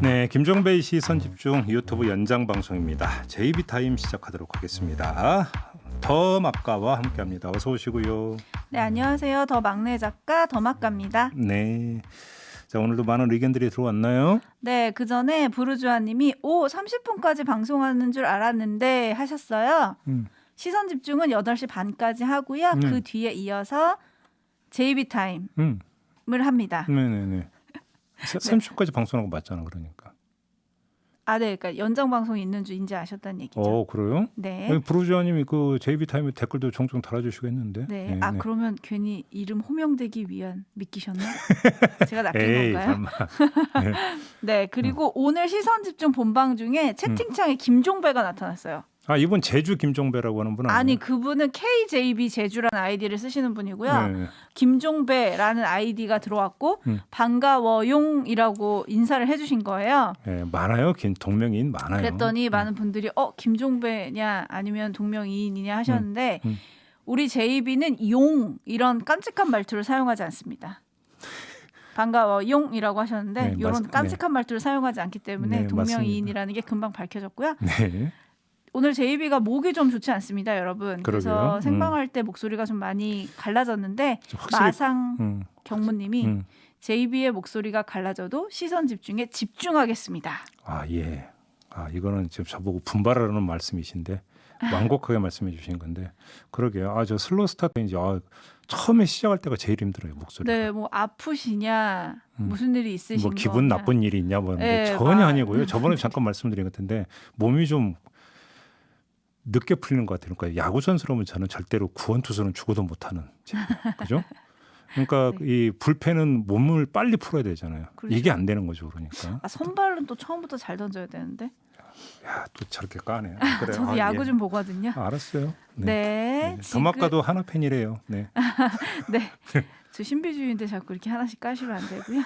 네, 김종배의 시선집중 유튜브 연장 방송입니다. JB타임 시작하도록 하겠습니다. 더 막가와 함께합니다. 어서 오시고요. 네, 안녕하세요. 더 막내 작가 더 막가입니다. 네, 자 오늘도 많은 의견들이 들어왔나요? 네, 그 전에 부르주아님이 30분까지 방송하는 줄 알았는데 하셨어요. 시선 집중은 8시 반까지 하고요. 그 뒤에 이어서 JB타임을 합니다. 네네네. 30분까지 방송하는 거 맞잖아, 그러니까. 아, 네, 그러니까 연장 방송이 있는 줄 인지 아셨다는 얘기죠. 그래요? 네. 부르주아님이 그 JB타임에 댓글도 종종 달아주시고 했는데. 네. 아, 그러면 괜히 이름 호명되기 위한 믿기셨나? 제가 낚인 에이, 건가요? 설마. 네. 네, 그리고 오늘 시선 집중 본방 중에 채팅창에 김종배가 나타났어요. 아, 이분 제주 김종배라고 하는 분 아니에요? 아니, 그분은 KJB 제주라는 아이디를 쓰시는 분이고요. 네. 김종배라는 아이디가 들어왔고 반가워용이라고 인사를 해주신 거예요. 네, 많아요. 동명이인 많아요. 그랬더니 많은 분들이 김종배냐 아니면 동명이인이냐 하셨는데 우리 JB는 용 이런 깜찍한 말투를 사용하지 않습니다. 반가워용이라고 하셨는데 네, 이런 깜찍한 말투를 사용하지 않기 때문에 네, 동명이인이라는 게 금방 밝혀졌고요. 네. 오늘 JB가 목이 좀 좋지 않습니다, 여러분. 그래서 그러게요. 생방할 때 목소리가 좀 많이 갈라졌는데 확실히, 마상 경무님이 JB의 목소리가 갈라져도 시선 집중에 집중하겠습니다. 아, 예. 아, 이거는 지금 저보고 분발하라는 말씀이신데 완곡하게 말씀해 주신 건데 그러게요. 아, 저 슬로우 스타트 이제 처음에 시작할 때가 제일 힘들어요, 목소리가. 네, 뭐 아프시냐, 무슨 일이 있으신 뭐 기분 거냐. 나쁜 일이 있냐 뭐 네, 전혀 아니고요. 저번에 잠깐 말씀드린 것 같은데 몸이 좀 늦게 풀리는 것 같아요. 그러니까 야구 선수라면 저는 절대로 구원 투수는 죽어도 못하는, 그죠? 그러니까 네. 이 불펜은 몸을 빨리 풀어야 되잖아요. 그렇죠. 이게 안 되는 거죠, 그러니까. 아, 선발은 또 처음부터 잘 던져야 되는데. 야, 또 저렇게 까네. 그래. 저도 야구 좀 보거든요. 알았어요. 네. 더막가도 하나 팬이래요. 네. 네. 저 신비주의인데 자꾸 이렇게 하나씩 까시면 안 되고요.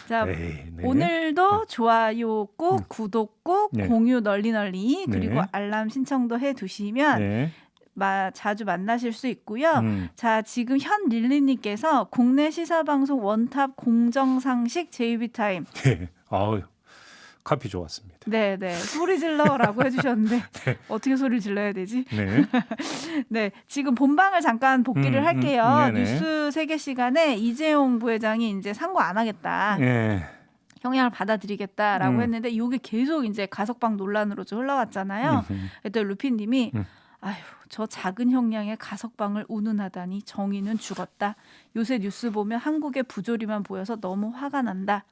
자, 에이, 네. 오늘도 좋아요 꾹, 구독 꾹, 네. 공유 널리 그리고 네. 알람 신청도 해두시면 네. 자주 만나실 수 있고요. 음. 자, 지금 현릴리님께서 국내 시사방송 원탑 공정상식 JB타임. 네. 아우, 카피 좋았습니다. 네, 소리 질러라고 해주셨는데 어떻게 소리를 질러야 되지? 네. 네, 지금 본방을 잠깐 복귀를 할게요. 네네. 뉴스 세계 시간에 이재용 부회장이 이제 상고 안 하겠다. 네. 형량을 받아들이겠다라고 했는데 이게 계속 이제 가석방 논란으로 좀 흘러왔잖아요. 그때 루피님이 아휴, 저 작은 형량의 가석방을 운운하다니 정의는 죽었다. 요새 뉴스 보면 한국의 부조리만 보여서 너무 화가 난다.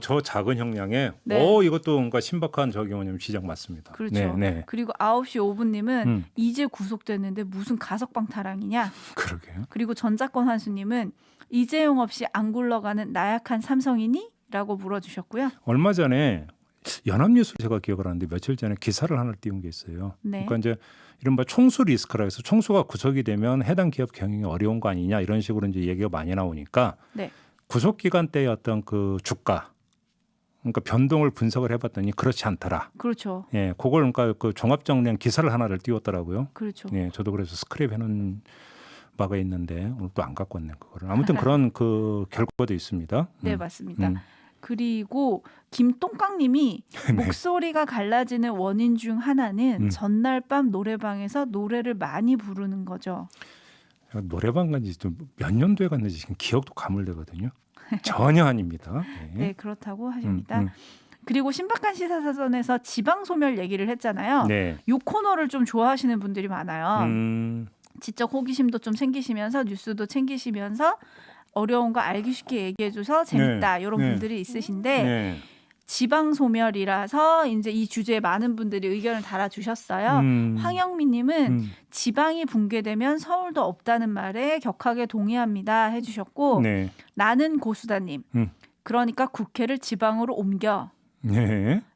저 작은 형량에 네. 이것도 뭔가 신박한 저기 뭐냐면 지적 맞습니다. 그렇죠. 네. 그리고 9시 5분님은 이제 구속됐는데 무슨 가석방 타랑이냐. 그러게요. 그리고 전작권 환수님은 이재용 없이 안 굴러가는 나약한 삼성이니? 라고 물어주셨고요. 얼마 전에 연합뉴스 제가 기억을 하는데 며칠 전에 기사를 하나 띄운 게 있어요. 네. 그러니까 이제 이른바 총수 리스크라 해서 총수가 구속이 되면 해당 기업 경영이 어려운 거 아니냐 이런 식으로 이제 얘기가 많이 나오니까 네. 구속 기간 때의 어떤 그 주가 그러니까 변동을 분석을 해봤더니 그렇지 않더라. 그렇죠. 예, 그걸 그러니까 그 종합 정리한 기사를 하나를 띄웠더라고요. 그렇죠. 예, 저도 그래서 스크랩 해놓은 바가 있는데 오늘 또 안 갖고 왔네 그거를. 아무튼 그런 그 결과도 있습니다. 네, 맞습니다. 그리고 김똥깡님이 목소리가 갈라지는 원인 중 하나는 전날 밤 노래방에서 노래를 많이 부르는 거죠. 제가 노래방 간지 좀 몇 년도에 갔는지 지금 기억도 가물되거든요. 전혀 아닙니다. 네, 그렇다고 하십니다. 그리고 신박한 시사사전에서 지방소멸 얘기를 했잖아요. 네. 이 코너를 좀 좋아하시는 분들이 많아요. 지적 호기심도 좀 챙기시면서 뉴스도 챙기시면서 어려운 거 알기 쉽게 얘기해줘서 재밌다 이런 분들이 있으신데 지방 소멸이라서 이제 이 주제에 많은 분들이 의견을 달아주셨어요. 황영민님은 지방이 붕괴되면 서울도 없다는 말에 격하게 동의합니다 해주셨고 나는 고수다님 그러니까 국회를 지방으로 옮겨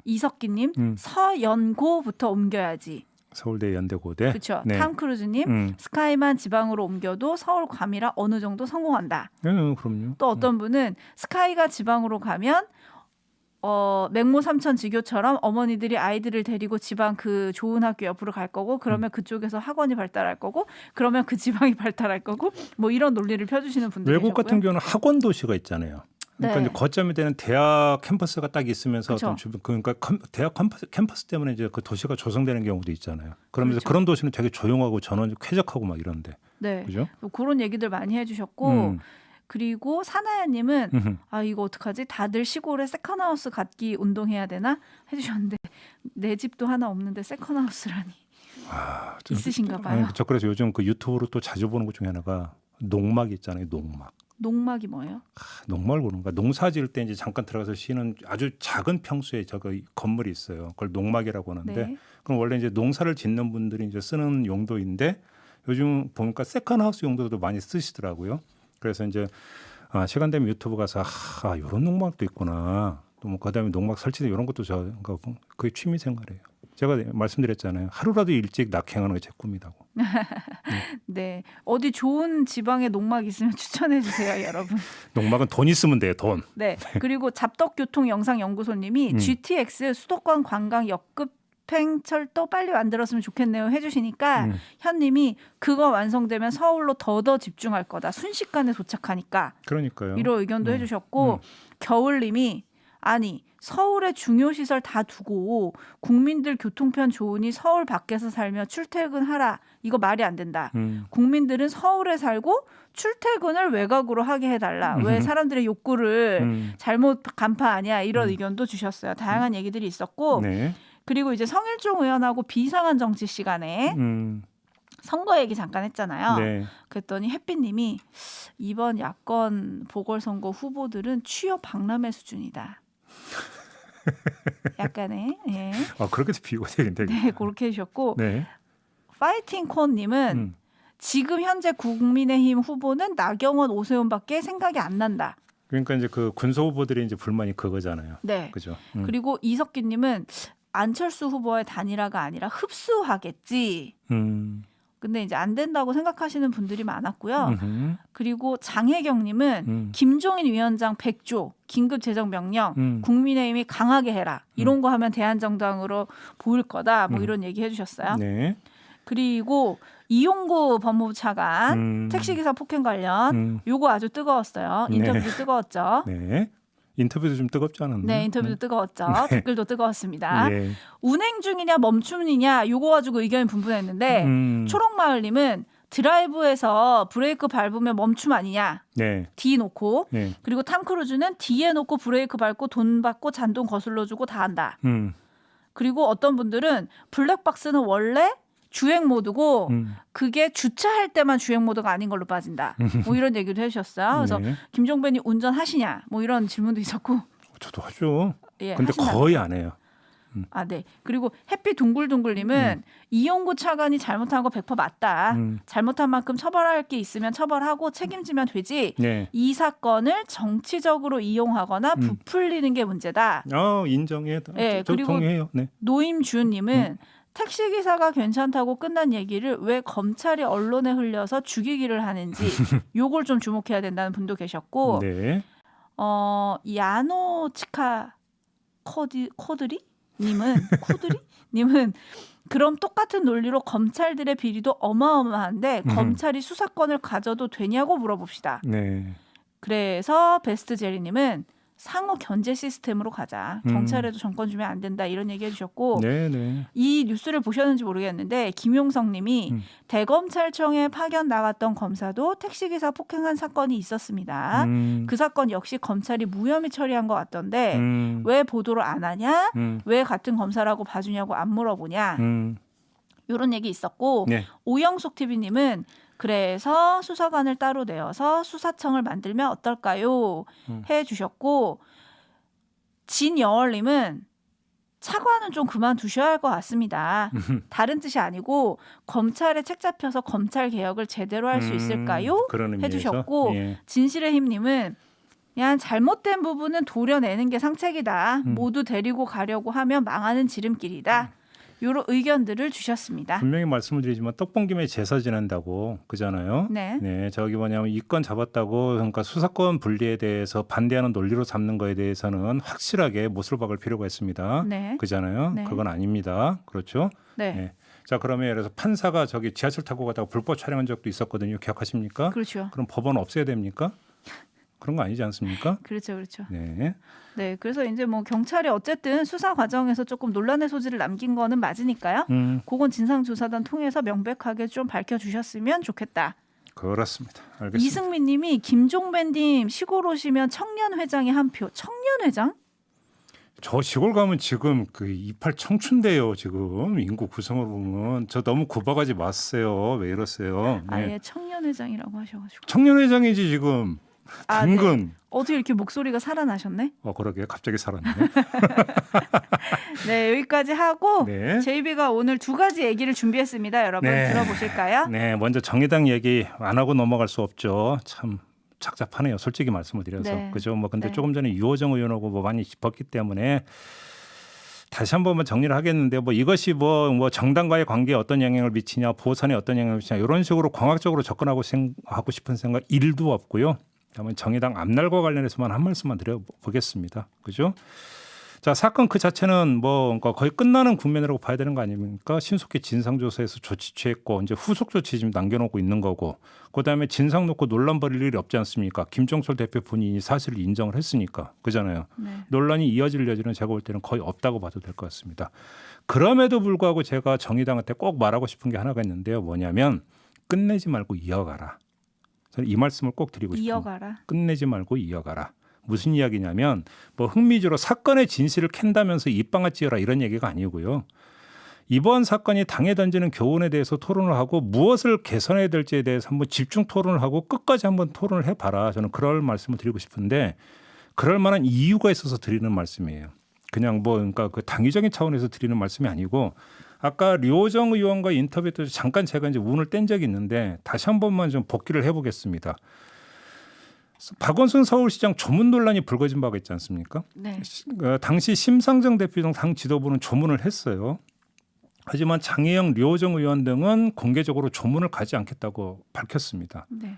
이석기님 서연고부터 옮겨야지. 서울대 연대고대. 그렇죠. 탐 크루즈님 스카이만 지방으로 옮겨도 서울 과밀화 어느 정도 성공한다. 그럼요. 또 어떤 분은 스카이가 지방으로 가면 맹모 삼천 지교처럼 어머니들이 아이들을 데리고 지방 그 좋은 학교 옆으로 갈 거고 그러면 그쪽에서 학원이 발달할 거고 그러면 그 지방이 발달할 거고 뭐 이런 논리를 펴주시는 분들이 외국 계셨고요. 같은 경우는 학원 도시가 있잖아요. 그러니까 네. 이제 거점이 되는 대학 캠퍼스가 딱 있으면서 그쵸. 어떤 주변 그러니까 대학 캠퍼스 때문에 이제 그 도시가 조성되는 경우도 있잖아요. 그러면서 그렇죠. 그런 도시는 되게 조용하고 전원 쾌적하고 막 이런데. 네. 그죠? 뭐 그런 얘기들 많이 해주셨고 그리고 사나야님은 아 이거 어떡하지? 다들 시골에 세컨하우스 갖기 운동해야 되나? 해주셨는데 내 집도 하나 없는데 세컨하우스라니 있으신가 봐요. 저 그래서 요즘 그 유튜브로 또 자주 보는 것 중에 하나가 농막 있잖아요. 농막. 농막이 뭐예요? 농막을 보는 거야. 농사 지을 때 이제 잠깐 들어가서 쉬는 아주 작은 평수에 저거 건물이 있어요. 그걸 농막이라고 하는데 네. 그럼 원래 이제 농사를 짓는 분들이 이제 쓰는 용도인데 요즘 보니까 세컨하우스 용도도 많이 쓰시더라고요. 그래서 이제 시간 되면 유튜브 가서 이런 농막도 있구나. 또 뭐 그다음에 농막 설치도 이런 것도 저 그게 취미 생활이에요. 제가 말씀드렸잖아요. 하루라도 일찍 낙행하는 게 제 꿈이라고. 네. 어디 좋은 지방에 농막 있으면 추천해 주세요, 여러분. 농막은 돈 있으면 돼요. 돈. 네. 그리고 잡덕교통영상연구소님이 GTX 수도권 관광 역급행철도 빨리 만들었으면 좋겠네요 해주시니까 현님이 그거 완성되면 서울로 더 집중할 거다. 순식간에 도착하니까. 그러니까요. 이런 의견도 해주셨고 겨울님이 아니 서울의 중요시설 다 두고 국민들 교통편 좋으니 서울 밖에서 살며 출퇴근하라. 이거 말이 안 된다. 국민들은 서울에 살고 출퇴근을 외곽으로 하게 해달라. 왜 사람들의 욕구를 잘못 간파하냐 이런 의견도 주셨어요. 다양한 얘기들이 있었고 네. 그리고 이제 성일종 의원하고 비상한 정치 시간에 선거 얘기 잠깐 했잖아요. 네. 그랬더니 햇빛님이 이번 야권 보궐선거 후보들은 취업 박람회 수준이다. 약간의 예. 그렇게도 비유가 되긴데. 네 그렇게 해주셨고 네. 파이팅 콘님은 지금 현재 국민의힘 후보는 나경원, 오세훈밖에 생각이 안 난다. 그러니까 이제 그 군소 후보들이 이제 불만이 그거잖아요. 네. 그죠. 그리고 이석기님은 안철수 후보의 단일화가 아니라 흡수하겠지. 근데 이제 안 된다고 생각하시는 분들이 많았고요. 그리고 장혜경님은 김종인 위원장 100조 긴급 재정 명령 국민의힘이 강하게 해라. 이런 거 하면 대한정당으로 보일 거다. 뭐 이런 얘기 해주셨어요. 네. 그리고 이용구 법무부 차관 택시기사 폭행 관련 요거 아주 뜨거웠어요. 인터뷰도 뜨거웠죠. 네. 인터뷰도 좀 뜨겁지 않았나요? 네, 인터뷰도 뜨거웠죠. 댓글도 뜨거웠습니다. 네. 운행 중이냐 멈춤이냐 요거 가지고 의견이 분분했는데 초록마을님은 드라이브에서 브레이크 밟으면 멈춤 아니냐. 네. D 놓고 네. 그리고 탐 크루즈는 D에 놓고 브레이크 밟고 돈 받고 잔돈 거슬러주고 다 한다. 그리고 어떤 분들은 블랙박스는 원래 주행 모드고 그게 주차할 때만 주행 모드가 아닌 걸로 빠진다. 뭐 이런 얘기도 해주셨어요. 그래서 네. 김종배님 운전하시냐? 뭐 이런 질문도 있었고. 저도 하죠. 예, 근데 하신다고. 거의 안 해요. 아, 네. 그리고 햇빛 둥글둥글님은 이용구 차관이 잘못한 거 100% 맞다. 잘못한 만큼 처벌할 게 있으면 처벌하고 책임지면 되지. 네. 이 사건을 정치적으로 이용하거나 부풀리는 게 문제다. 인정해. 네, 저 그리고 동의해요. 네. 노임주님은 택시기사가 괜찮다고 끝난 얘기를 왜 검찰이 언론에 흘려서 죽이기를 하는지 요걸 좀 주목해야 된다는 분도 계셨고 네. 야노치카 코드리 님은 그럼 똑같은 논리로 검찰들의 비리도 어마어마한데 검찰이 수사권을 가져도 되냐고 물어봅시다. 네. 그래서 베스트 제리님은 상호 견제 시스템으로 가자. 경찰에도 정권 주면 안 된다 이런 얘기해 주셨고 네, 네. 이 뉴스를 보셨는지 모르겠는데 김용성님이 대검찰청에 파견 나갔던 검사도 택시기사 폭행한 사건이 있었습니다. 그 사건 역시 검찰이 무혐의 처리한 것 같던데 왜 보도를 안 하냐? 왜 같은 검사라고 봐주냐고 안 물어보냐? 이런 얘기 있었고 네. 오영숙 TV님은 그래서 수사관을 따로 내어서 수사청을 만들면 어떨까요? 해주셨고 진여월님은 차관은 좀 그만두셔야 할 것 같습니다. 다른 뜻이 아니고 검찰에 책 잡혀서 검찰 개혁을 제대로 할 수 있을까요? 그런 의미에서. 해주셨고 예. 진실의 힘님은 그냥 잘못된 부분은 도려내는 게 상책이다. 모두 데리고 가려고 하면 망하는 지름길이다. 이런 의견들을 주셨습니다. 분명히 말씀을 드리지만 떡본 김에 제사 지낸다고 그잖아요. 네. 네, 저기 뭐냐면 이건 잡았다고 그러니까 수사권 분리에 대해서 반대하는 논리로 잡는 거에 대해서는 확실하게 못을 박을 필요가 있습니다. 네. 그잖아요. 네. 그건 아닙니다. 그렇죠? 네. 네. 자, 그러면 예를 들어서 판사가 저기 지하철 타고 가다가 불법 촬영한 적도 있었거든요. 기억하십니까? 그렇죠. 그럼 법원 없애야 됩니까? 그런 거 아니지 않습니까? 그렇죠. 그렇죠. 네. 네. 그래서 이제 뭐 경찰이 어쨌든 수사 과정에서 조금 논란의 소지를 남긴 거는 맞으니까요. 그건 진상조사단 통해서 명백하게 좀 밝혀주셨으면 좋겠다. 그렇습니다. 알겠습니다. 이승민 님이 김종배님 시골 오시면 청년회장에 한 표. 청년회장? 저 시골 가면 지금 그 28 청춘대요. 지금 인구 구성으로 보면 저 너무 구박하지 마세요. 왜 이러세요? 네. 아예 청년회장이라고 하셔가지고. 청년회장이지 지금. 아, 네. 당근. 어떻게 이렇게 목소리가 살아나셨네? 그러게 갑자기 살았네. 네, 여기까지 하고 네. JB가 오늘 두 가지 얘기를 준비했습니다. 여러분 네. 들어보실까요? 네, 먼저 정의당 얘기 안 하고 넘어갈 수 없죠. 참 착잡하네요. 솔직히 말씀을 드려서. 네. 그죠? 뭐 근데 네. 조금 전에 유호정 의원하고 뭐 많이 짚었기 때문에 다시 한 번만 정리를 하겠는데 뭐 이것이 뭐 정당과의 관계에 어떤 영향을 미치냐, 보선에 어떤 영향을 미치냐 이런 식으로 광학적으로 접근하고 하고 싶은 생각 1도 없고요. 다음은 정의당 앞날과 관련해서만 한 말씀만 드려보겠습니다. 그죠? 자, 사건 그 자체는 뭐 거의 끝나는 국면이라고 봐야 되는 거 아닙니까? 신속히 진상조사해서 조치 취했고 이제 후속 조치 지금 남겨놓고 있는 거고 그다음에 진상 놓고 논란 벌일 일이 없지 않습니까? 김종철 대표 본인이 사실을 인정을 했으니까 그잖아요. 네. 논란이 이어질 여지는 제가 볼 때는 거의 없다고 봐도 될 것 같습니다. 그럼에도 불구하고 제가 정의당한테 꼭 말하고 싶은 게 하나가 있는데요. 뭐냐면 끝내지 말고 이어가라. 저는 이 말씀을 꼭 드리고 싶습니다. 이어가라. 끝내지 말고 이어가라. 무슨 이야기냐면 뭐 흥미주로 사건의 진실을 캔다면서 입방아 찌어라 이런 얘기가 아니고요. 이번 사건이 당에 던지는 교훈에 대해서 토론을 하고 무엇을 개선해야 될지에 대해서 한번 집중 토론을 하고 끝까지 한번 토론을 해봐라. 저는 그럴 말씀을 드리고 싶은데 그럴 만한 이유가 있어서 드리는 말씀이에요. 그냥 뭐 그러니까 그 당위적인 차원에서 드리는 말씀이 아니고 아까 류호정 의원과 인터뷰 때 잠깐 제가 이제 운을 뗀 적이 있는데 다시 한 번만 좀 복기를 해보겠습니다. 박원순 서울시장 조문 논란이 불거진 바가 있지 않습니까? 네. 당시 심상정 대표 등 당 지도부는 조문을 했어요. 하지만 장혜영, 류호정 의원 등은 공개적으로 조문을 가지 않겠다고 밝혔습니다. 네.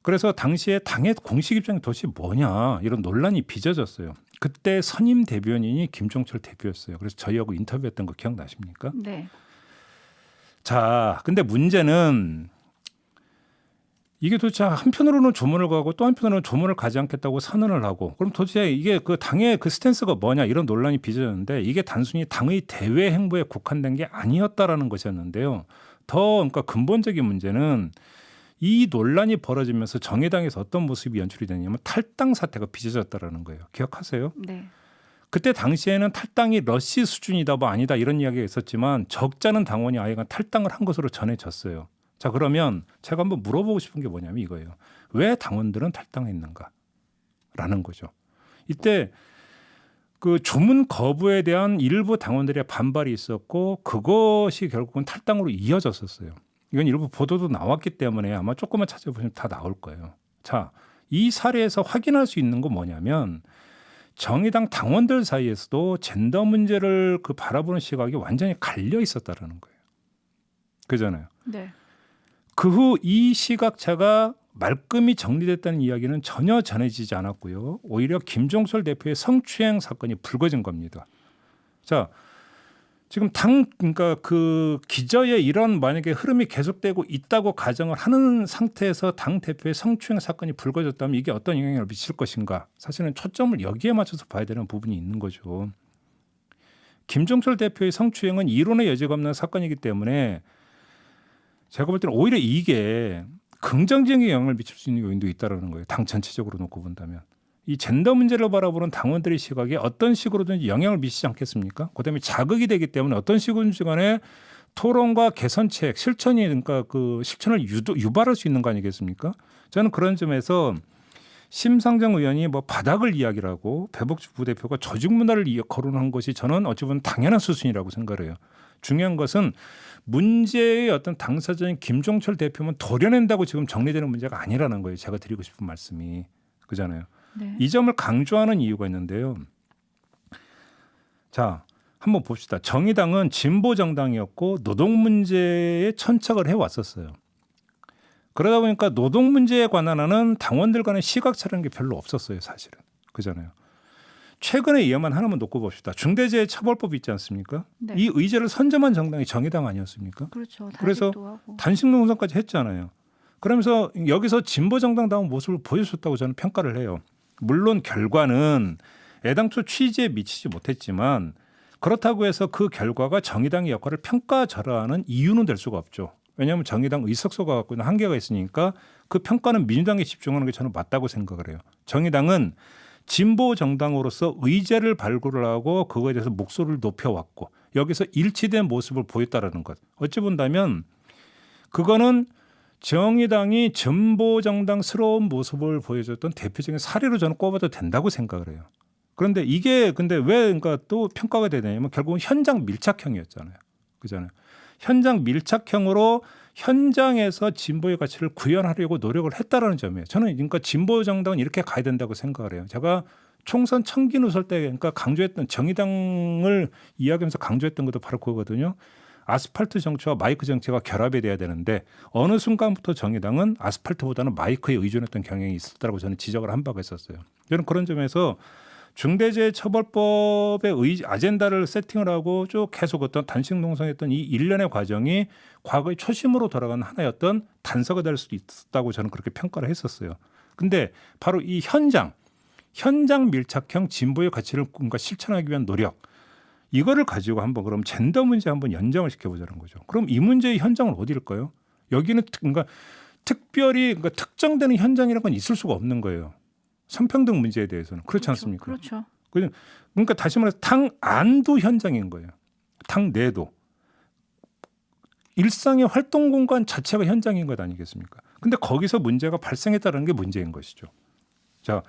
그래서 당시에 당의 공식 입장이 도대체 뭐냐 이런 논란이 빚어졌어요. 그때 선임 대변인이 김종철 대표였어요. 그래서 저희하고 인터뷰했던 거 기억나십니까? 네. 자, 근데 문제는 이게 도대체 한편으로는 조문을 가고 또 한편으로는 조문을 가지 않겠다고 선언을 하고 그럼 도대체 이게 그 당의 그 스탠스가 뭐냐 이런 논란이 빚어졌는데 이게 단순히 당의 대외 행보에 국한된 게 아니었다라는 것이었는데요. 더 그러니까 근본적인 문제는 이 논란이 벌어지면서 정의당에서 어떤 모습이 연출이 되냐면 탈당 사태가 빚어졌다라는 거예요. 기억하세요? 네. 그때 당시에는 탈당이 러시 수준이다 뭐 아니다 이런 이야기가 있었지만 적잖은 당원이 아예 탈당을 한 것으로 전해졌어요. 자, 그러면 제가 한번 물어보고 싶은 게 뭐냐면 이거예요. 왜 당원들은 탈당했는가? 라는 거죠. 이때 그 조문 거부에 대한 일부 당원들의 반발이 있었고 그것이 결국은 탈당으로 이어졌었어요. 이건 일부 보도도 나왔기 때문에 아마 조금만 찾아보시면 다 나올 거예요. 자, 이 사례에서 확인할 수 있는 건 뭐냐면 정의당 당원들 사이에서도 젠더 문제를 그 바라보는 시각이 완전히 갈려 있었다라는 거예요. 그잖아요. 네. 그 후 이 시각차가 말끔히 정리됐다는 이야기는 전혀 전해지지 않았고요. 오히려 김종철 대표의 성추행 사건이 불거진 겁니다. 자, 지금 그러니까 그 기저에 이런 만약에 흐름이 계속되고 있다고 가정을 하는 상태에서 당 대표의 성추행 사건이 불거졌다면 이게 어떤 영향을 미칠 것인가? 사실은 초점을 여기에 맞춰서 봐야 되는 부분이 있는 거죠. 김종철 대표의 성추행은 이론의 여지가 없는 사건이기 때문에 제가 볼 때는 오히려 이게 긍정적인 영향을 미칠 수 있는 요인도 있다는 거예요. 당 전체적으로 놓고 본다면. 이 젠더 문제를 바라보는 당원들의 시각에 어떤 식으로든지 영향을 미치지 않겠습니까? 그다음에 자극이 되기 때문에 어떤 식으로든지 간에 토론과 개선책, 실천이 그러니까 그 실천을 유발할 수 있는 거 아니겠습니까? 저는 그런 점에서 심상정 의원이 뭐 바닥을 이야기를 하고 배복주 부대표가 조직 문화를 거론한 것이 저는 어찌 보면 당연한 수순이라고 생각을 해요. 중요한 것은 문제의 어떤 당사자인 김종철 대표만 도려낸다고 지금 정리되는 문제가 아니라는 거예요. 제가 드리고 싶은 말씀이. 그잖아요. 네. 이 점을 강조하는 이유가 있는데요. 자, 한번 봅시다. 정의당은 진보 정당이었고 노동 문제에 천착을 해왔었어요. 그러다 보니까 노동 문제에 관한 당원들 간의 시각차라는 게 별로 없었어요. 사실은. 그잖아요. 최근에 예만 하나만 놓고 봅시다. 중대재해처벌법 있지 않습니까? 네. 이 의제를 선점한 정당이 정의당 아니었습니까? 그렇죠. 그래서 단식도 하고. 단식 농성까지 했잖아요. 그러면서 여기서 진보 정당다운 모습을 보여줬다고 저는 평가를 해요. 물론 결과는 애당초 취지에 미치지 못했지만 그렇다고 해서 그 결과가 정의당의 역할을 평가절하하는 이유는 될 수가 없죠. 왜냐하면 정의당 의석수가 갖고 있는 한계가 있으니까 그 평가는 민주당에 집중하는 게 저는 맞다고 생각을 해요. 정의당은 진보 정당으로서 의제를 발굴을 하고 그거에 대해서 목소리를 높여왔고 여기서 일치된 모습을 보였다라는 것. 어찌 본다면 그거는 정의당이 진보 정당스러운 모습을 보여줬던 대표적인 사례로 저는 꼽아도 된다고 생각을 해요. 그런데 이게 근데 왜 그러니까 또 평가가 되냐면 결국은 현장 밀착형이었잖아요. 그잖아요. 현장 밀착형으로 현장에서 진보의 가치를 구현하려고 노력을 했다라는 점이에요. 저는 그러니까 진보 정당은 이렇게 가야 된다고 생각을 해요. 제가 총선 청기 누설 때 그러니까 강조했던 정의당을 이야기하면서 강조했던 것도 바로 그거거든요. 아스팔트 정치와 마이크 정치가 결합이 돼야 되는데 어느 순간부터 정의당은 아스팔트보다는 마이크에 의존했던 경향이 있었다고 저는 지적을 한 바가 있었어요. 저는 그런 점에서 중대재해처벌법의 아젠다를 세팅을 하고 쭉 계속 어떤 단식 농성했던 이 일련의 과정이 과거의 초심으로 돌아가는 하나의 단서가 될 수도 있었다고 저는 그렇게 평가를 했었어요. 근데 바로 이 현장 밀착형 진보의 가치를 뭔가 실천하기 위한 노력 이거를 가지고 한번 그럼 젠더 문제 한번 연장을 시켜보자는 거죠. 그럼 이 문제의 현장은 어디일까요? 여기는 그러니까 특별히 그러니까 특정되는 현장이라는 건 있을 수가 없는 거예요. 성평등 문제에 대해서는 그렇지 그렇죠. 않습니까? 그렇죠. 그러니까 다시 말해서 당 안도 현장인 거예요. 당 내도. 일상의 활동 공간 자체가 현장인 것 아니겠습니까? 근데 거기서 문제가 발생했다는 게 문제인 것이죠. 자,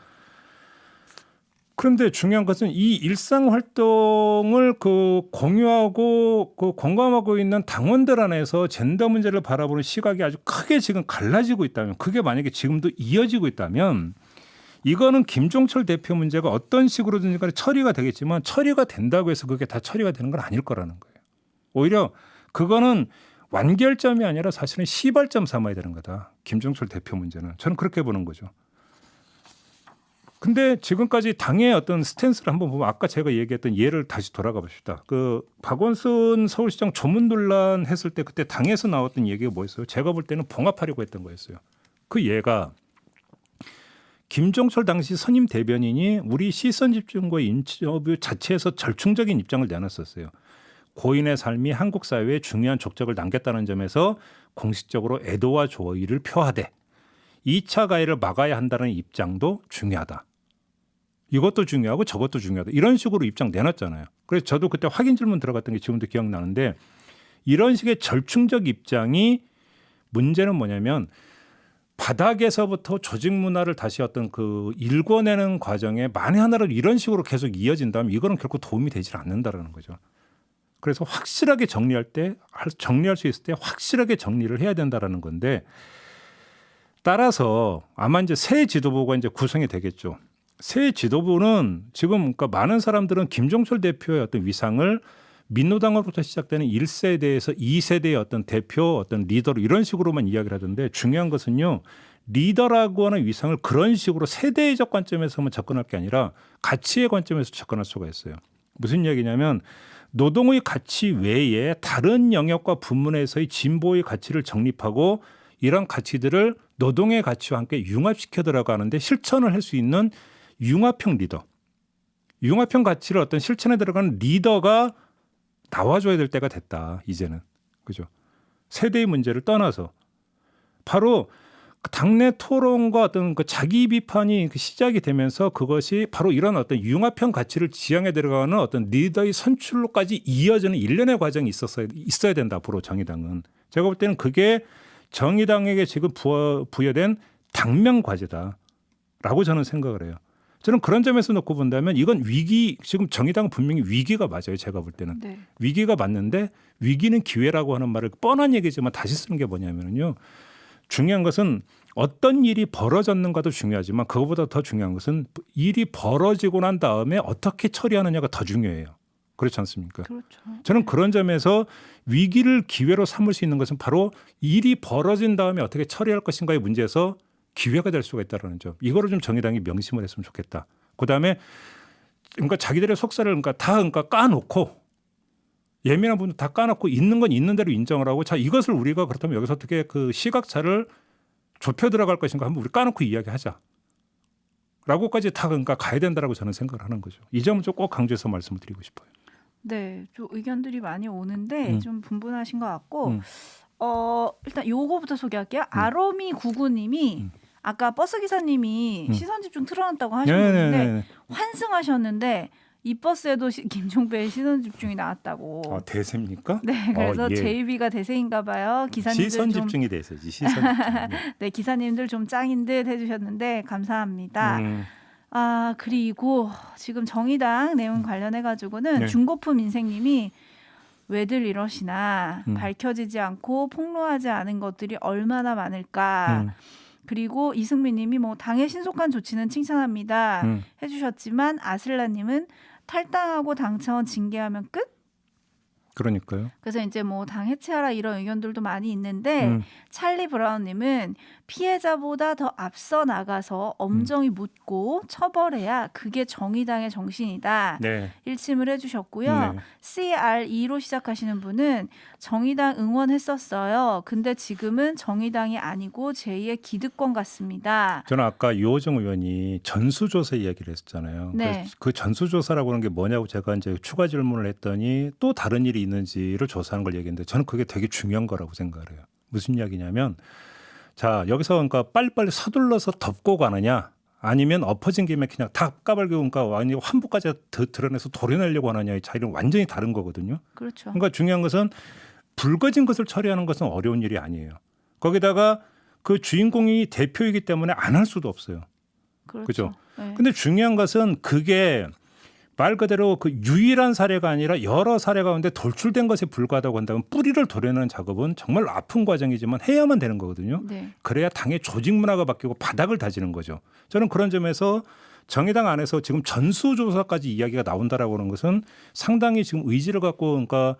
그런데 중요한 것은 이 일상 활동을 공유하고 공감하고 있는 당원들 안에서 젠더 문제를 바라보는 시각이 아주 크게 지금 갈라지고 있다면 그게 만약에 지금도 이어지고 있다면 이거는 김종철 대표 문제가 어떤 식으로든지 간에 처리가 되겠지만 처리가 된다고 해서 그게 다 처리가 되는 건 아닐 거라는 거예요. 오히려 그거는 완결점이 아니라 사실은 시발점 삼아야 되는 거다. 김종철 대표 문제는. 저는 그렇게 보는 거죠. 근데 지금까지 당의 어떤 스탠스를 한번 보면 아까 제가 얘기했던 예를 다시 돌아가 봅시다. 박원순 서울시장 조문 논란 했을 때 그때 당에서 나왔던 얘기가 뭐였어요? 제가 볼 때는 봉합하려고 했던 거였어요. 그 예가 김종철 당시 선임 대변인이 우리 시선 집중과 인터뷰 자체에서 절충적인 입장을 내놨었어요. 고인의 삶이 한국 사회에 중요한 족적을 남겼다는 점에서 공식적으로 애도와 조의를 표하되 2차 가해를 막아야 한다는 입장도 중요하다. 이것도 중요하고 저것도 중요하다. 이런 식으로 입장 내놨잖아요. 그래서 저도 그때 확인 질문 들어갔던 게 지금도 기억나는데 이런 식의 절충적 입장이 문제는 뭐냐면 바닥에서부터 조직 문화를 다시 일궈내는 과정에 만에 하나라도 이런 식으로 계속 이어진다면 이거는 결코 도움이 되질 않는다라는 거죠. 그래서 확실하게 정리할 수 있을 때 확실하게 정리를 해야 된다라는 건데 따라서 아마 이제 새 지도부가 이제 구성이 되겠죠. 새 지도부는 지금 그러니까 많은 사람들은 김종철 대표의 어떤 위상을 민노당으로부터 시작되는 1세대에서 2세대의 어떤 대표, 어떤 리더로 이런 식으로만 이야기를 하던데 중요한 것은요. 리더라고 하는 위상을 그런 식으로 세대적 관점에서만 접근할 게 아니라 가치의 관점에서 접근할 수가 있어요. 무슨 얘기냐면 노동의 가치 외에 다른 영역과 부문에서의 진보의 가치를 정립하고 이런 가치들을 노동의 가치와 함께 융합시켜 들어가는데 실천을 할 수 있는 융합형 리더. 융합형 가치를 어떤 실천에 들어가는 리더가 나와줘야 될 때가 됐다. 이제는. 그죠? 세대의 문제를 떠나서 바로 당내 토론과 어떤 자기 비판이 시작이 되면서 그것이 바로 이런 어떤 융합형 가치를 지향해 들어가는 어떤 리더의 선출로까지 이어지는 일련의 과정이 있어야 된다. 앞으로 정의당은. 제가 볼 때는 그게 정의당에게 지금 부여된 당면 과제다라고 저는 생각을 해요. 저는 그런 점에서 놓고 본다면 이건 지금 정의당은 분명히 위기가 맞아요. 제가 볼 때는. 네. 위기가 맞는데 위기는 기회라고 하는 말을 뻔한 얘기지만 다시 쓰는 게 뭐냐면요. 중요한 것은 어떤 일이 벌어졌는가도 중요하지만 그것보다 더 중요한 것은 일이 벌어지고 난 다음에 어떻게 처리하느냐가 더 중요해요. 그렇지 않습니까? 그렇죠. 저는 그런 점에서 위기를 기회로 삼을 수 있는 것은 바로 일이 벌어진 다음에 어떻게 처리할 것인가의 문제에서 기회가 될 수가 있다는 점. 이거를 좀 정의당이 명심을 했으면 좋겠다. 그다음에 그러니까 자기들의 속살을 그러니까 까놓고 예민한 부분 다 까놓고 있는 건 있는 대로 인정을 하고 자 이것을 우리가 그렇다면 여기서 어떻게 그 시각차를 좁혀 들어갈 것인가 한번 우리 까놓고 이야기하자. 라고까지 다 그러니까 가야 된다라고 저는 생각을 하는 거죠. 이 점을 좀 꼭 강조해서 말씀을 드리고 싶어요. 네, 좀 의견들이 많이 오는데 좀 분분하신 것 같고 일단 요거부터 소개할게요. 아로미 구구님이 아까 버스 기사님이 시선 집중 틀어놨다고 하셨는데 환승하셨는데 이 버스에도 김종배의 시선 집중이 나왔다고. 아, 대세입니까? 네, 그래서 예. JB가 대세인가 봐요. 기사님들 시선 좀 집중이 대세지. 시선 집중. 네, 기사님들 좀 짱인 듯 해주셨는데 감사합니다. 아 그리고 지금 정의당 내용 관련해 가지고는 네. 중고품 인생님이 왜들 이러시나 밝혀지지 않고 폭로하지 않은 것들이 얼마나 많을까. 그리고 이승민님이 뭐 당의 신속한 조치는 칭찬합니다 해주셨지만 아슬라님은 탈당하고 당차원 징계하면 끝? 그러니까요. 그래서 이제 뭐 당 해체하라 이런 의견들도 많이 있는데 찰리 브라운님은 피해자보다 더 앞서 나가서 엄정히 묻고 처벌해야 그게 정의당의 정신이다. 네. 일침을 해주셨고요. 네. CRE로 시작하시는 분은 정의당 응원했었어요. 근데 지금은 정의당이 아니고 제2의 기득권 같습니다. 저는 아까 유호정 의원이 전수조사 이야기를 했었잖아요. 네. 그 전수조사라고 하는 게 뭐냐고 제가 이제 추가 질문을 했더니 또 다른 일이 있는지를 조사하는 걸 얘기했는데 저는 그게 되게 중요한 거라고 생각을 해요. 무슨 이야기냐면 자 여기서 그러니까 빨리빨리 서둘러서 덮고 가느냐 아니면 엎어진 김에 그냥 다 까발고 그러니까 완전히 환부까지 드러내서 도려내려고 하느냐의 차이는 완전히 다른 거거든요. 그렇죠. 그러니까 중요한 것은 불거진 것을 처리하는 것은 어려운 일이 아니에요. 거기다가 그 주인공이 대표이기 때문에 안 할 수도 없어요. 그렇죠. 그죠? 네. 근데 중요한 것은 그게 말 그대로 그 유일한 사례가 아니라 여러 사례 가운데 돌출된 것에 불과하다고 한다면 뿌리를 도려내는 작업은 정말 아픈 과정이지만 해야만 되는 거거든요. 네. 그래야 당의 조직 문화가 바뀌고 바닥을 다지는 거죠. 저는 그런 점에서 정의당 안에서 지금 전수조사까지 이야기가 나온다라고 하는 것은 상당히 지금 의지를 갖고 그러니까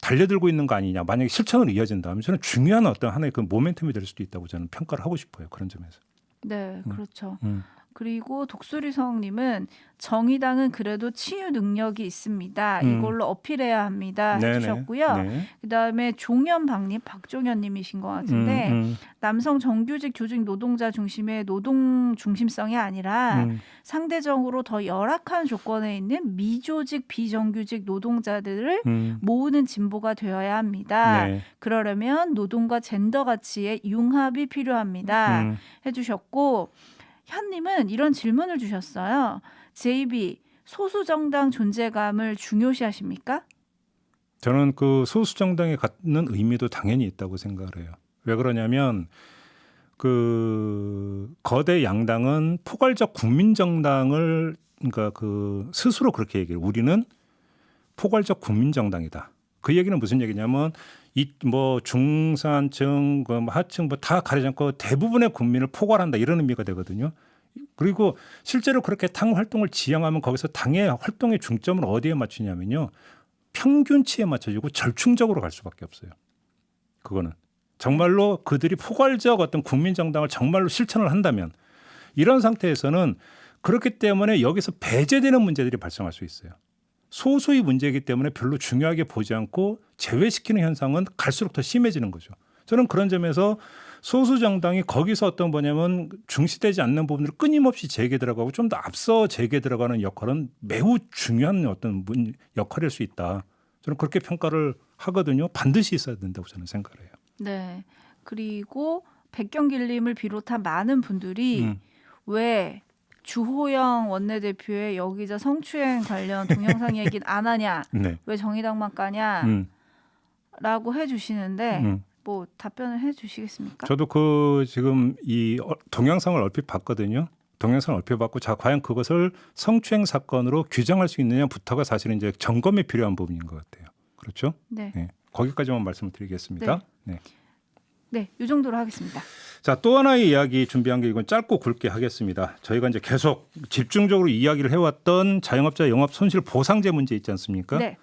달려들고 있는 거 아니냐. 만약에 실천으로 이어진다면 저는 중요한 어떤 하나의 그 모멘텀이 될 수도 있다고 저는 평가를 하고 싶어요. 그런 점에서. 네, 그렇죠. 음. 그리고 독수리성님은 정의당은 그래도 치유 능력이 있습니다. 이걸로 어필해야 합니다. 네네. 해주셨고요. 네. 그다음에 종현박님, 박종현님이신 것 같은데 남성 정규직 조직 노동자 중심의 노동 중심성이 아니라 상대적으로 더 열악한 조건에 있는 미조직 비정규직 노동자들을 모으는 진보가 되어야 합니다. 네. 그러려면 노동과 젠더 가치의 융합이 필요합니다. 해주셨고 현님은 이런 질문을 주셨어요. JB 소수 정당 존재감을 중요시하십니까? 저는 그 소수 정당이 갖는 의미도 당연히 있다고 생각을 해요. 왜 그러냐면 그 거대 양당은 포괄적 국민 정당을 그러니까 그 스스로 그렇게 얘기해요. 우리는 포괄적 국민 정당이다. 그 얘기는 무슨 얘기냐면 이 뭐 중산층, 그 하층 뭐 다 가리지 않고 대부분의 국민을 포괄한다 이런 의미가 되거든요. 그리고 실제로 그렇게 당 활동을 지향하면 거기서 당의 활동의 중점을 어디에 맞추냐면요. 평균치에 맞춰지고 절충적으로 갈 수밖에 없어요. 그거는 정말로 그들이 포괄적 어떤 국민 정당을 정말로 실천을 한다면 이런 상태에서는 그렇기 때문에 여기서 배제되는 문제들이 발생할 수 있어요. 소수의 문제이기 때문에 별로 중요하게 보지 않고 제외시키는 현상은 갈수록 더 심해지는 거죠. 저는 그런 점에서 소수 정당이 거기서 어떤 뭐냐면 중시되지 않는 부분들을 끊임없이 재개 들어가고 좀 더 앞서 재개 들어가는 역할은 매우 중요한 어떤 역할일 수 있다. 저는 그렇게 평가를 하거든요. 반드시 있어야 된다고 저는 생각을 해요. 네. 그리고 백경길님을 비롯한 많은 분들이 왜 주호영 원내대표의 여기자 성추행 관련 동영상 얘기는 안 하냐? 네. 왜 정의당만 까냐? 라고 해주시는데 뭐 답변을 해주시겠습니까? 저도 그 지금 이 동영상을 얼핏 봤거든요. 동영상을 얼핏 봤고 자 과연 그것을 성추행 사건으로 규정할 수 있느냐부터가 사실은 이제 점검이 필요한 부분인 것 같아요. 그렇죠? 네. 네. 거기까지만 말씀을 드리겠습니다. 네. 네, 이 정도로 하겠습니다. 자, 또 하나의 이야기 준비한 게 이건 짧고 굵게 하겠습니다. 저희가 이제 계속 집중적으로 이야기를 해왔던 자영업자 영업 손실 보상제 문제 있지 않습니까? 네.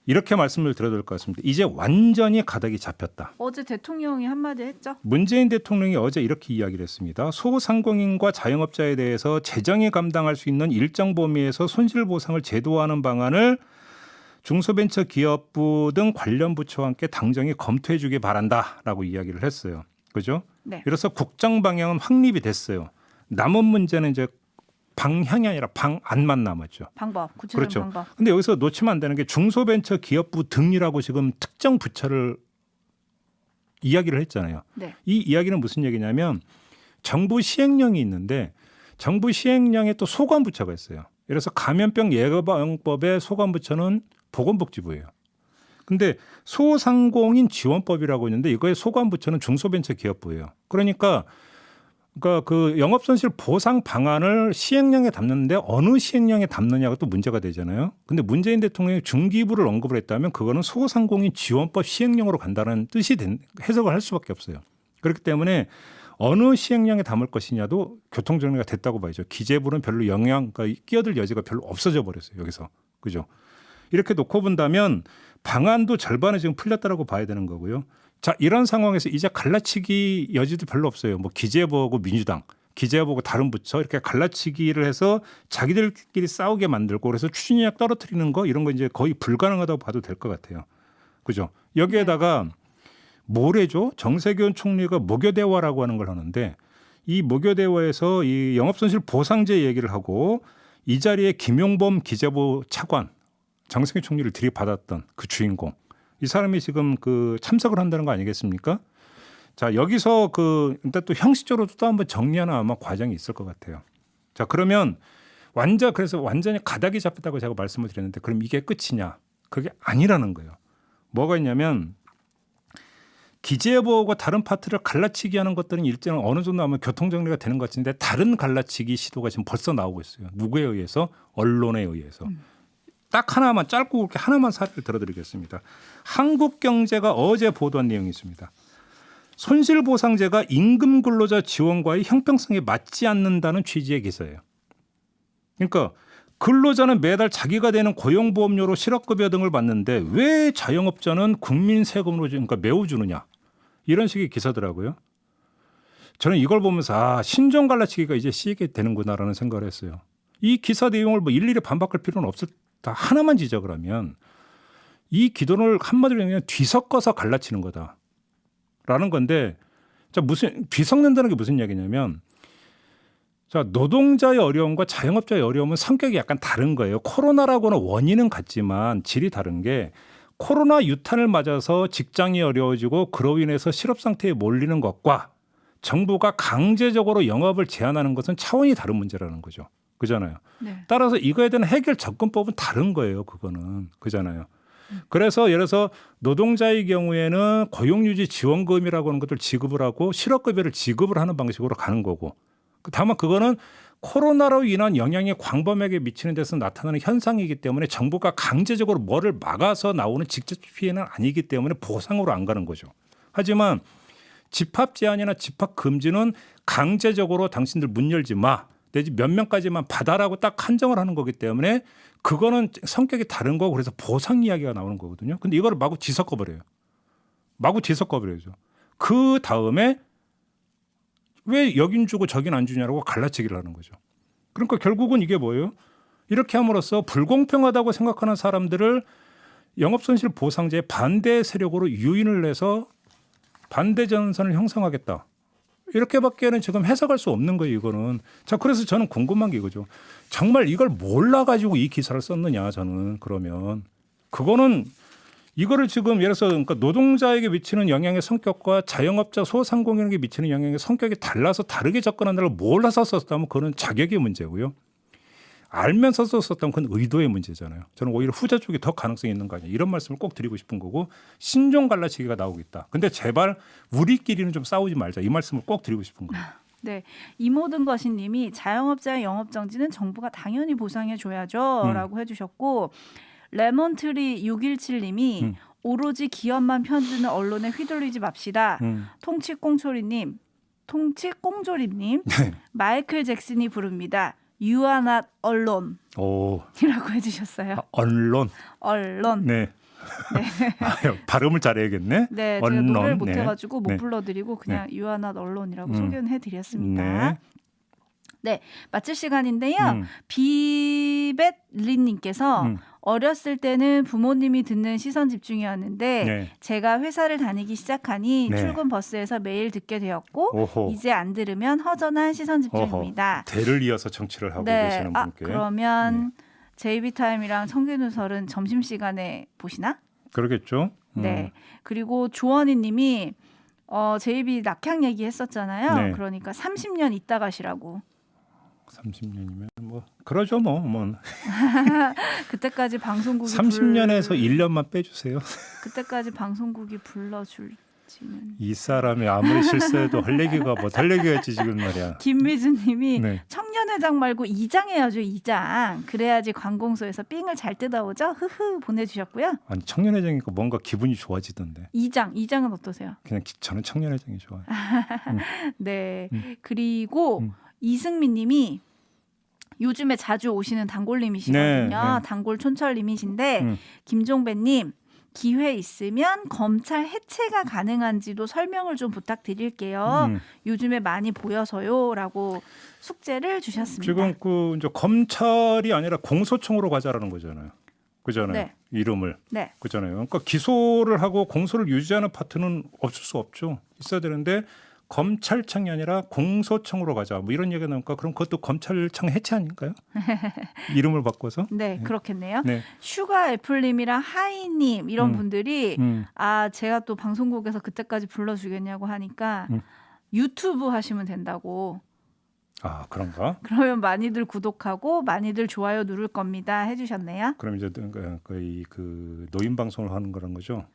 이렇게 말씀을 드려야 될 것 같습니다. 이제 완전히 가닥이 잡혔다. 어제 대통령이 한마디 했죠. 문재인 대통령이 어제 이렇게 이야기를 했습니다. 소상공인과 자영업자에 대해서 재정이 감당할 수 있는 일정 범위에서 손실보상을 제도화하는 방안을 중소벤처기업부 등 관련 부처와 함께 당정이 검토해 주기 바란다라고 이야기를 했어요. 그죠? 네. 그래서 국정 방향은 확립이 됐어요. 남은 문제는 이제 방향이 아니라 방안만 남았죠. 방법, 구체적인 그렇죠. 방법. 근데 여기서 놓치면 안 되는 게 중소벤처기업부 등이라고 지금 특정 부처를 이야기를 했잖아요. 네. 이 이야기는 무슨 얘기냐면 정부 시행령이 있는데 정부 시행령에 또 소관부처가 있어요. 그래서 감염병 예방법의 소관부처는 보건복지부예요. 근데 소상공인 지원법이라고 있는데 이거의 소관부처는 중소벤처기업부예요. 그러니까 그 영업손실 보상 방안을 시행령에 담는데 어느 시행령에 담느냐가 또 문제가 되잖아요. 근데 문재인 대통령이 중기부를 언급을 했다면 그거는 소상공인 지원법 시행령으로 간다는 뜻이 해석을 할 수밖에 없어요. 그렇기 때문에 어느 시행령에 담을 것이냐도 교통정리가 됐다고 봐야죠. 기재부는 별로 그러니까 끼어들 여지가 별로 없어져 버렸어요. 여기서. 그죠? 이렇게 놓고 본다면 방안도 절반은 지금 풀렸다라고 봐야 되는 거고요. 자, 이런 상황에서 이제 갈라치기 여지도 별로 없어요. 뭐 기재부하고 민주당, 기재부하고 다른 부처 이렇게 갈라치기를 해서 자기들끼리 싸우게 만들고 그래서 추진력 떨어뜨리는 거 이런 거 이제 거의 불가능하다고 봐도 될 것 같아요. 그죠? 여기에다가 모레죠. 정세균 총리가 무교대화라고 하는 걸 하는데 이 무교대화에서 이 영업손실 보상제 얘기를 하고 이 자리에 김용범 기재부 차관 정세균 총리를 들이받았던 그 주인공 이 사람이 지금 그 참석을 한다는 거 아니겠습니까? 자, 여기서 일단 또 형식적으로 또 한번 정리하는 아마 과정이 있을 것 같아요. 자, 그러면 그래서 완전히 가닥이 잡혔다고 제가 말씀을 드렸는데 그럼 이게 끝이냐? 그게 아니라는 거예요. 뭐가 있냐면 기재부하고 다른 파트를 갈라치기 하는 것들은 일정 어느 정도 하면 교통정리가 되는 것 같은데 다른 갈라치기 시도가 지금 벌써 나오고 있어요. 누구에 의해서? 언론에 의해서. 딱 하나만 짧고 굵게 하나만 사례를 들어드리겠습니다. 한국경제가 어제 보도한 내용이 있습니다. 손실보상제가 임금 근로자 지원과의 형평성에 맞지 않는다는 취지의 기사예요. 그러니까 근로자는 매달 자기가 내는 고용보험료로 실업급여 등을 받는데 왜 자영업자는 국민 세금으로 그러니까 매우 주느냐 이런 식의 기사더라고요. 저는 이걸 보면서 신종 갈라치기가 이제 시작이 되는구나라는 생각을 했어요. 이 기사 내용을 뭐 일일이 반박할 필요는 없을 다 하나만 지적을 하면 이 기존을 한마디로 그냥 뒤섞어서 갈라치는 거다라는 건데 자 무슨 뒤섞는다는 게 무슨 이야기냐면 자 노동자의 어려움과 자영업자의 어려움은 성격이 약간 다른 거예요. 코로나라고는 원인은 같지만 질이 다른 게 코로나 유탄을 맞아서 직장이 어려워지고 그로 인해서 실업 상태에 몰리는 것과 정부가 강제적으로 영업을 제한하는 것은 차원이 다른 문제라는 거죠. 그잖아요. 네. 따라서 이거에 대한 해결 접근법은 다른 거예요. 그거는. 그잖아요. 그래서 예를 들어서 노동자의 경우에는 고용유지 지원금이라고 하는 것들 지급을 하고 실업급여를 지급을 하는 방식으로 가는 거고 다만 그거는 코로나로 인한 영향이 광범위하게 미치는 데서 나타나는 현상이기 때문에 정부가 강제적으로 뭐를 막아서 나오는 직접 피해는 아니기 때문에 보상으로 안 가는 거죠. 하지만 집합 제한이나 집합 금지는 강제적으로 당신들 문 열지 마. 내지 몇 명까지만 받아라고 딱 한정을 하는 거기 때문에 그거는 성격이 다른 거고 그래서 보상 이야기가 나오는 거거든요. 근데 이거를 마구 뒤섞어버려요. 마구 뒤섞어버려야죠. 그 다음에 왜 여긴 주고 저긴 안 주냐라고 갈라치기를 하는 거죠. 그러니까 결국은 이게 뭐예요? 이렇게 함으로써 불공평하다고 생각하는 사람들을 영업손실 보상제의 반대 세력으로 유인을 해서 반대 전선을 형성하겠다. 이렇게밖에는 지금 해석할 수 없는 거예요. 이거는. 자, 그래서 저는 궁금한 게 이거죠. 정말 이걸 몰라가지고 이 기사를 썼느냐 저는 그러면 그거는 이거를 지금 예를 들어서 그러니까 노동자에게 미치는 영향의 성격과 자영업자 소상공인에게 미치는 영향의 성격이 달라서 다르게 접근한다를 몰라서 썼다면 그건 자격의 문제고요. 알면서 썼다면 그건 의도의 문제잖아요. 저는 오히려 후자 쪽이 더 가능성이 있는 거 아니에요. 이런 말씀을 꼭 드리고 싶은 거고 신종 갈라치기가 나오겠다. 근데 제발 우리끼리는 좀 싸우지 말자. 이 말씀을 꼭 드리고 싶은 거예요. 네, 이 모든 것이 님이 자영업자의 영업정지는 정부가 당연히 보상해 줘야죠 라고 해주셨고 레몬트리 617님이 오로지 기업만 편드는 언론에 휘둘리지 맙시다. 통치꽁조리님, 네. 마이클 잭슨이 부릅니다. You are not alone. 오. 이라고 해주셨어요. 언론. 언론. 네. 아, 발음을 잘해야겠네. 네, 제가 언론. 노래를 못해가지고 못 네. 불러드리고 그냥 You are not alone.이라고 소개는 해드렸습니다. 네. 네, 마칠 시간인데요. 비벳린님께서 어렸을 때는 부모님이 듣는 시선 집중이었는데 네. 제가 회사를 다니기 시작하니 네. 출근 버스에서 매일 듣게 되었고 오호. 이제 안 들으면 허전한 시선 집중입니다. 대를 이어서 청취를 하고 네, 계시는 분께. 그러면 JB타임이랑 청기누설은 점심시간에 보시나? 그러겠죠. 네. 그리고 조원희님이 JB 낙향 얘기했었잖아요. 네. 그러니까 30년 있다 가시라고. 30년이면 뭐 그러죠 뭐. 그때까지 방송국이 30년에서 1년만 빼주세요. 그때까지 방송국이 불러줄지는. 이 사람이 아무리 실수해도 할 얘기가 뭐 할 얘기가 있지 지금 말이야. 김미주님이 네. 청년회장 말고 2장 해야죠. 2장. 그래야지 관공서에서 삥을 잘 뜯어오죠. 흐흐 보내주셨고요. 아니 청년회장이니까 뭔가 기분이 좋아지던데. 2장은 어떠세요? 그냥 저는 청년회장이 좋아요. 네. 그리고 이승민님이 요즘에 자주 오시는 단골님이시거든요. 네, 네. 단골 촌철님이신데 김종배님 기회 있으면 검찰 해체가 가능한지도 설명을 좀 부탁드릴게요. 요즘에 많이 보여서요라고 숙제를 주셨습니다. 지금 그 이제 검찰이 아니라 공소청으로 가자라는 거잖아요. 그잖아요. 네. 이름을. 네. 그잖아요. 그러니까 기소를 하고 공소를 유지하는 파트는 없을 수 없죠. 있어야 되는데 검찰청이 아니라 공소청으로 가자. 뭐 이런 얘기가 나오니까 그럼 그것도 검찰청 해체 아닌가요? 이름을 바꿔서? 네, 그렇겠네요. 네. 슈가 애플님이랑 하이님 이런 분들이 제가 또 방송국에서 그때까지 불러주겠냐고 하니까 유튜브 하시면 된다고. 아 그런가? 그러면 많이들 구독하고 많이들 좋아요 누를 겁니다 해주셨네요. 그럼 이제 거의 그 노인 방송을 하는 거란 거죠?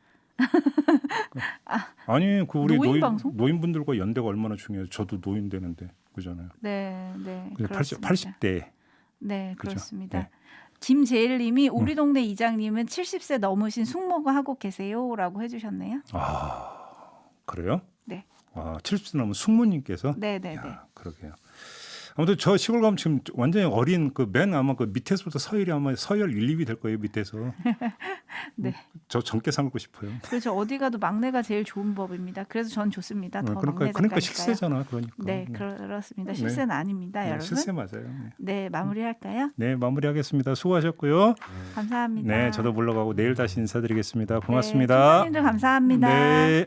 아니 그 우리 노인 방송? 노인분들과 연대가 얼마나 중요해요. 저도 노인 되는데 그잖아요. 네, 네. 80대. 네, 그죠? 그렇습니다. 네. 김재일님이 우리 동네 이장님은 70세 넘으신 숙모가 하고 계세요라고 해주셨네요. 아 그래요? 네. 아 70세 넘은 숙모님께서? 네, 네, 야, 네. 그러게요. 아무튼 저 시골 가면 지금 완전히 어린 그 맨 아마 그 밑에서부터 서열이 아마 서열 1, 2위 될 거예요 밑에서. 네. 저 젊게 살고 싶어요. 그렇죠. 어디 가도 막내가 제일 좋은 법입니다. 그래서 전 좋습니다. 더 그러니까 실세잖아 그러니까. 네, 그렇습니다. 실세는 아닙니다, 여러분. 실세 맞아요. 네, 마무리할까요? 네, 마무리하겠습니다. 수고하셨고요. 감사합니다. 네, 저도 물러가고 내일 다시 인사드리겠습니다. 고맙습니다. 네, 총장님들 감사합니다. 네.